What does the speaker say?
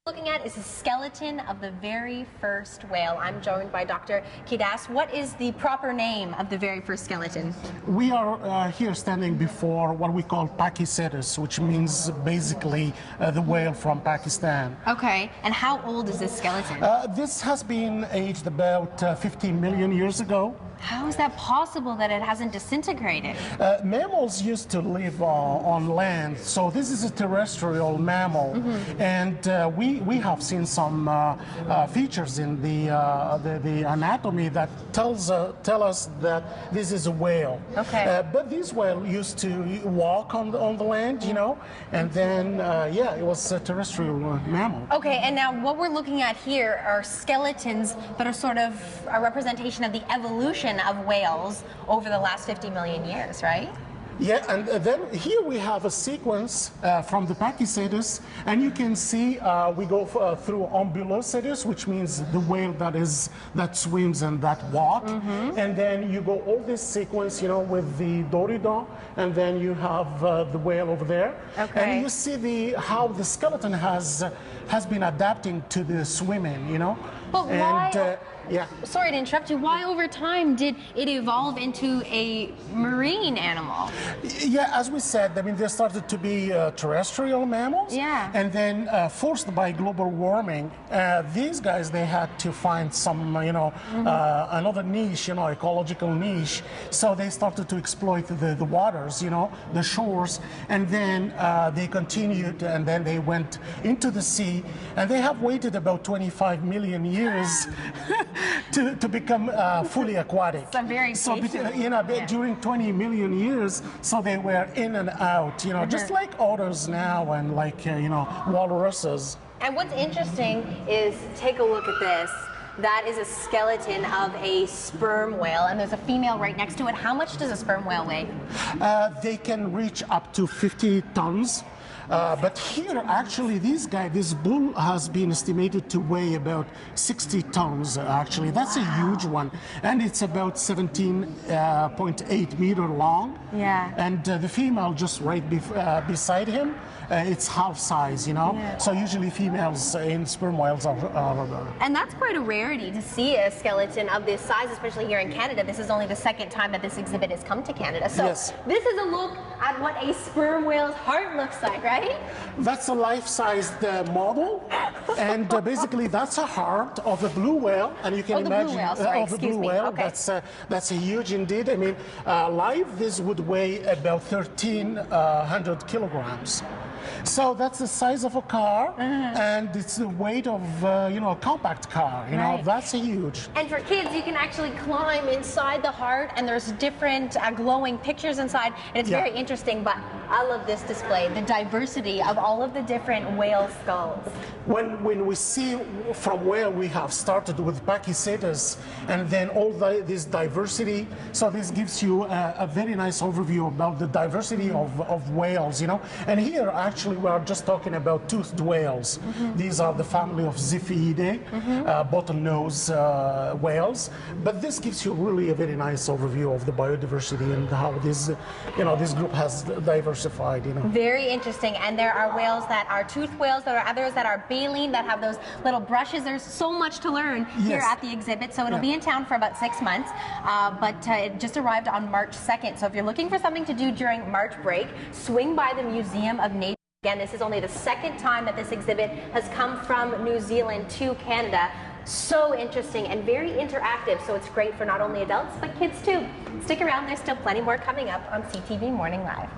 Looking at is the skeleton of the very first whale. I'm joined by Dr. Kidas. What is the proper name of the very first skeleton? We are here standing before what we call Pakicetus, which means basically the whale from Pakistan. Okay, and how old is this skeleton? This has been aged about 15 million years ago. How is that possible that it hasn't disintegrated? Mammals used to live on land, so this is a terrestrial mammal, and we have seen some features in the anatomy that tell us that this is a whale. Okay. But this whale used to walk on the land, you know, and then yeah, it was a terrestrial mammal. Okay, and now what we're looking at here are skeletons that are sort of a representation of the evolution of whales over the last 50 million years, right? Yeah, and then here we have a sequence from the Pakicetus, and you can see we go through Ambulocetus, which means the whale that swims and that walk, and then you go all this sequence, you know, with the Doridon, and then you have the whale over there, and you see how the skeleton has been adapting to the swimming, you know. But why? Yeah. Sorry to interrupt you. Why over time did it evolve into a marine animal? Yeah, as we said, I mean, they started to be terrestrial mammals. Yeah. And then forced by global warming, these guys, they had to find some, you know, another niche, you know, ecological niche. So they started to exploit the waters, you know, the shores. And then they continued, and then they went into the sea. And they have waited about 25 million years to become fully aquatic. So very patient. You know, during 20 million years, so they were in and out, you know, just like otters now and like, you know, walruses. And what's interesting is, take a look at this. That is a skeleton of a sperm whale, and there's a female right next to it. How much does a sperm whale weigh? They can reach up to 50 tons. But here, actually, this bull has been estimated to weigh about 60 tons, actually. That's a huge one. And it's about 17.8 meter long. Yeah. And the female just right beside him, it's half size, you know. Yeah. So usually females in sperm whales are And that's quite a rarity to see a skeleton of this size, especially here in Canada. This is only the second time that this exhibit has come to Canada. So yes. This is a look at what a sperm whale's heart looks like, right? That's a life-sized model, and basically that's a heart of a blue whale, and you can imagine of a blue whale. Okay. That's a huge indeed. I mean, live this would weigh about 1,300 kilograms. So that's the size of a car, and it's the weight of you know, a compact car. You know, that's a huge. And for kids, you can actually climb inside the heart, and there's different glowing pictures inside, and it's very interesting. But I love this display, the diversity of all of the different whale skulls. When we see from where we have started with Pakicetus, and then all this diversity, so this gives you a very nice overview about the diversity of whales, you know. And here, actually, we are just talking about toothed whales. These are the family of Ziphyidae, bottlenose whales. But this gives you really a very nice overview of the biodiversity and how this, you know, this group has diversified, you know. Very interesting. And there are whales that are toothed whales, there are others that are baleen, that have those little brushes. There's so much to learn here at the exhibit. So it'll be in town for about 6 months, but it just arrived on March 2nd. So if you're looking for something to do during March break, swing by the Museum of Nature. Again, this is only the second time that this exhibit has come from New Zealand to Canada. So interesting and very interactive, so it's great for not only adults but kids too. Stick around, there's still plenty more coming up on CTV Morning Live.